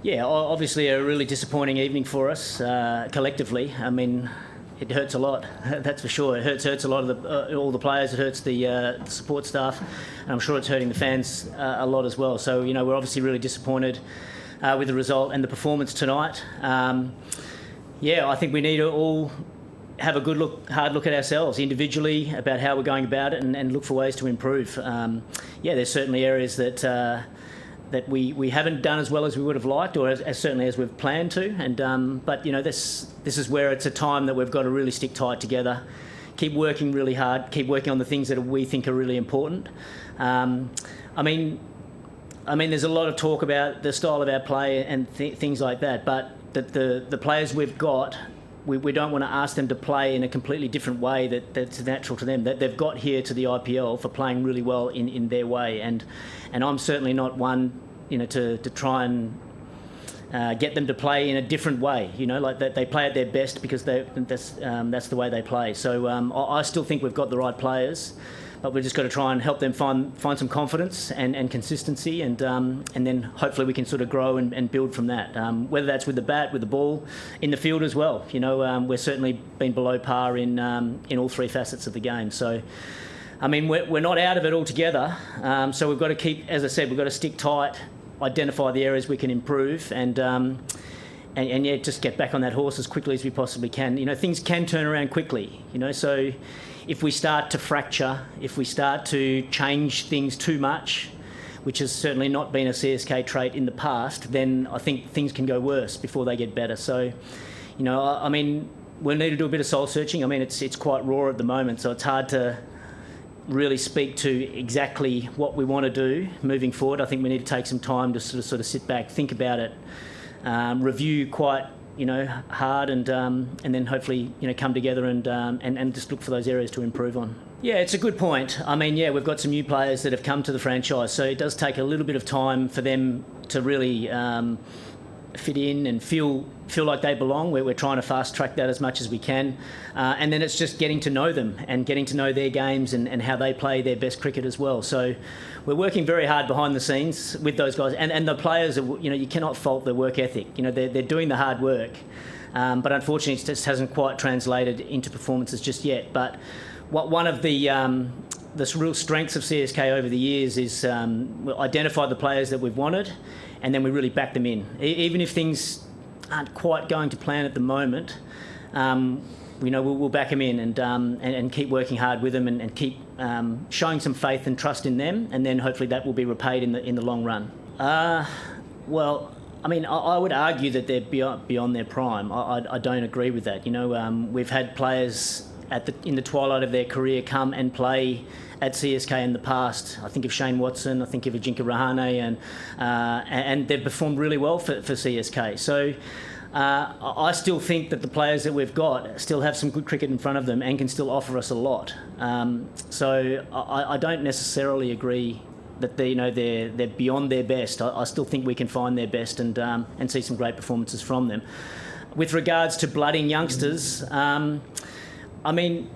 Yeah, obviously a really disappointing evening for us collectively. I mean, it hurts a lot, that's for sure. It hurts a lot of all the players. It hurts the support staff, and I'm sure it's hurting the fans a lot as well. So, you know, we're obviously really disappointed with the result and the performance tonight. Yeah, I think we need to all have a hard look at ourselves individually about how we're going about it, and look for ways to improve. Yeah, there's certainly areas that we haven't done as well as we would have liked, or as certainly as we've planned to. And but you know, this is where it's a time that we've got to really stick tight together, keep working really hard, keep working on the things that we think are really important. I mean, there's a lot of talk about the style of our play and things like that, but the players we've got, we don't want to ask them to play in a completely different way that's natural to them. That they've got here to the IPL for playing really well in their way, and I'm certainly not one, you know, to try and get them to play in a different way. You know, like that they play at their best because that's the way they play. So I still think we've got the right players, but we've just got to try and help them find some confidence and consistency, and then hopefully we can sort of grow and build from that. Whether that's with the bat, with the ball, in the field as well. You know, we're certainly been below par in all three facets of the game. So, I mean, we're not out of it altogether. So we've got to keep, as I said, we've got to stick tight, identify the areas we can improve, and yeah, just get back on that horse as quickly as we possibly can. You know, things can turn around quickly. You know, so if we start to fracture, if we start to change things too much, which has certainly not been a CSK trait in the past, then I think things can go worse before they get better. So, you know, I mean, we'll need to do a bit of soul searching. I mean, it's quite raw at the moment, so it's hard to really speak to exactly what we want to do moving forward. I think we need to take some time to sort of sit back, think about it, review quite, you know, hard, and then hopefully, you know, come together and just look for those areas to improve on. Yeah, it's a good point. I mean, yeah, we've got some new players that have come to the franchise, so it does take a little bit of time for them to really fit in and feel like they belong. We're trying to fast track that as much as we can, and then it's just getting to know them and getting to know their games and how they play their best cricket as well. So we're working very hard behind the scenes with those guys, and the players are, you know, you cannot fault their work ethic. You know, they're doing the hard work, but unfortunately it just hasn't quite translated into performances just yet. But one of the real strengths of CSK over the years is we'll identify the players that we've wanted, and then we really back them in. Even if things aren't quite going to plan at the moment, you know, we'll back them in and keep working hard with them, and keep showing some faith and trust in them, and then hopefully that will be repaid in the long run. Well, I mean, I would argue that they're beyond their prime. I don't agree with that. You know, we've had players in the twilight of their career come and play at CSK in the past. I think of Shane Watson, I think of Ajinkya Rahane, and they've performed really well for CSK. So I still think that the players that we've got still have some good cricket in front of them and can still offer us a lot. So I don't necessarily agree that they're beyond their best. I still think we can find their best and see some great performances from them. With regards to blooding youngsters, I mean,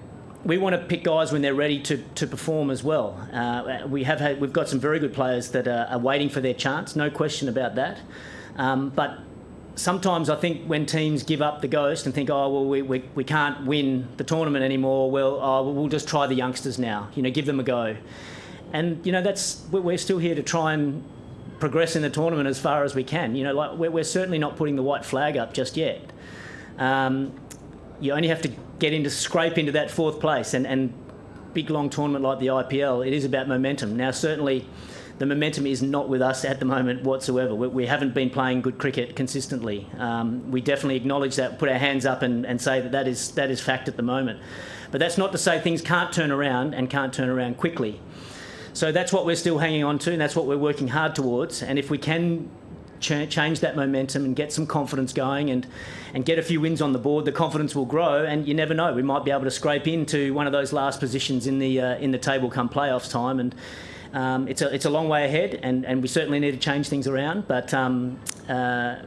we want to pick guys when they're ready to perform as well. We've got some very good players that are waiting for their chance, no question about that. But sometimes I think when teams give up the ghost and think, oh, well, we can't win the tournament anymore, we'll just try the youngsters now, you know, give them a go. And, you know, we're still here to try and progress in the tournament as far as we can. You know, like we're certainly not putting the white flag up just yet. You only have to scrape into that fourth place, and big long tournament like the IPL, it is about momentum. Now, certainly the momentum is not with us at the moment whatsoever. We haven't been playing good cricket consistently. We definitely acknowledge that, put our hands up and say that is fact at the moment. But that's not to say things can't turn around, and can't turn around quickly. So that's what we're still hanging on to, and that's what we're working hard towards. And if we can change that momentum and get some confidence going and get a few wins on the board, the confidence will grow, and you never know, we might be able to scrape into one of those last positions in the table come playoffs time. And it's a long way ahead, and we certainly need to change things around, but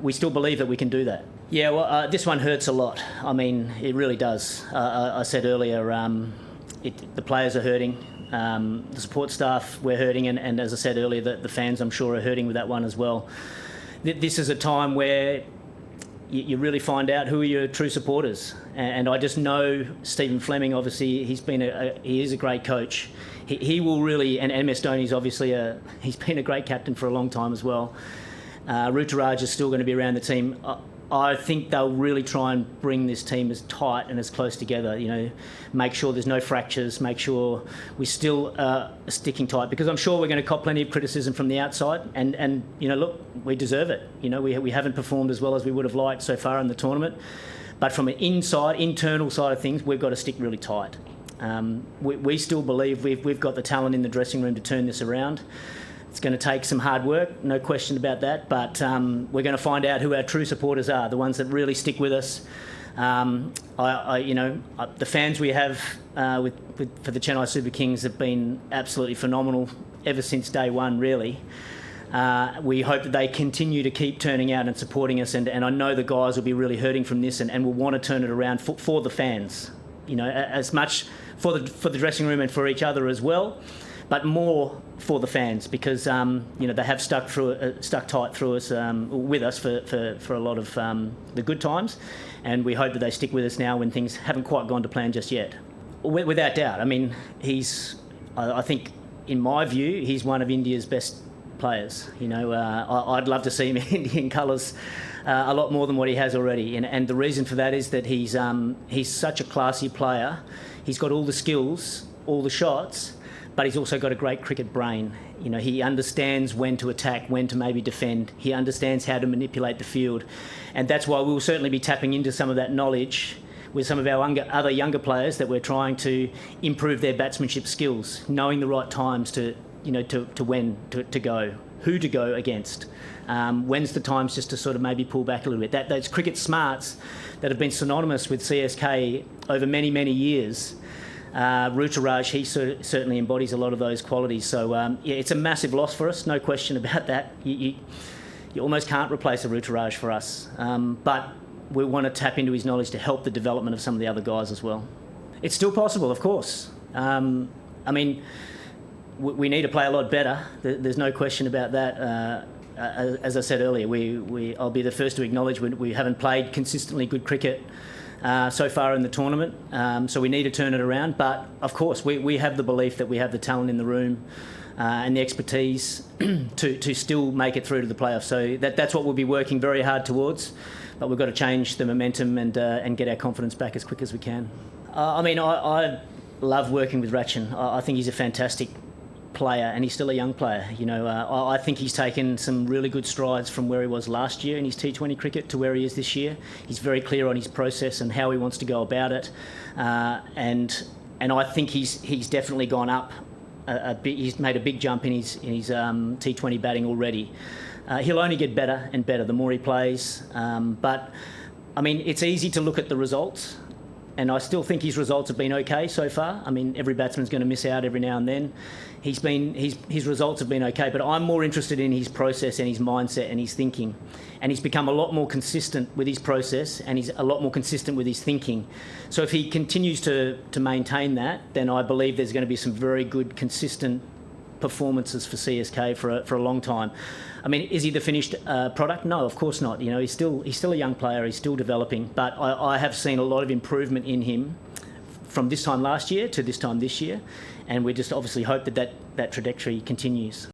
we still believe that we can do that. Yeah, well, this one hurts a lot. I mean, it really does. I said earlier, the players are hurting, the support staff, we're hurting, and as I said earlier, the fans, I'm sure, are hurting with that one as well. this is a time where you really find out who are your true supporters. And I just know Stephen Fleming, obviously, he is a great coach. He will really, and MS Dhoni's obviously he's been a great captain for a long time as well. Ruturaj is still going to be around the team. I think they'll really try and bring this team as tight and as close together, make sure there's no fractures, make sure we still are sticking tight, because I'm sure we're going to cop plenty of criticism from the outside, and look, we deserve it. We haven't performed as well as we would have liked so far in the tournament, but from an internal side of things, we've got to stick really tight. We still believe we've got the talent in the dressing room to turn this around. It's going to take some hard work, no question about that, but we're going to find out who our true supporters are, the ones that really stick with us. The fans we have for the Chennai Super Kings have been absolutely phenomenal ever since day one, really. We hope that they continue to keep turning out and supporting us, and I know the guys will be really hurting from this and will want to turn it around for the fans, as much for the dressing room and for each other as well, but more for the fans, because they have stuck tight through us with us for a lot of the good times, and we hope that they stick with us now when things haven't quite gone to plan just yet. Without doubt, I mean, I think, in my view, he's one of India's best players. I'd love to see him in Indian colours a lot more than what he has already, and the reason for that is that he's such a classy player. He's got all the skills, all the shots, but he's also got a great cricket brain. He understands when to attack, when to maybe defend. He understands how to manipulate the field, and that's why we'll certainly be tapping into some of that knowledge with some of our other younger players, that we're trying to improve their batsmanship skills, knowing the right times to when to go, who to go against, when's the times just to sort of maybe pull back a little bit. Those cricket smarts that have been synonymous with CSK over many, many years. Ruturaj, he certainly embodies a lot of those qualities. So, it's a massive loss for us, no question about that. You almost can't replace a Ruturaj for us. But we want to tap into his knowledge to help the development of some of the other guys as well. It's still possible, of course. We need to play a lot better. There's no question about that. As I said earlier, I'll be the first to acknowledge we haven't played consistently good cricket so far in the tournament, so we need to turn it around. But of course, we have the belief that we have the talent in the room and the expertise to still make it through to the playoffs. So that's what we'll be working very hard towards. But we've got to change the momentum and get our confidence back as quick as we can. I love working with Rachin. I think he's a fantastic player, and he's still a young player. I think he's taken some really good strides from where he was last year in his T20 cricket to where he is this year. He's very clear on his process and how he wants to go about it, and I think he's definitely gone up a bit. He's made a big jump in his T20 batting already. He'll only get better and better the more he plays. But it's easy to look at the results, and I still think his results have been okay so far. Every batsman's going to miss out every now and then. His results have been okay, but I'm more interested in his process and his mindset and his thinking. And he's become a lot more consistent with his process, and he's a lot more consistent with his thinking. So if he continues to maintain that, then I believe there's going to be some very good, consistent performances for CSK for a long time. Is he the finished product? No, of course not. He's still a young player. He's still developing. But I have seen a lot of improvement in him from this time last year to this time this year, and we just obviously hope that trajectory continues.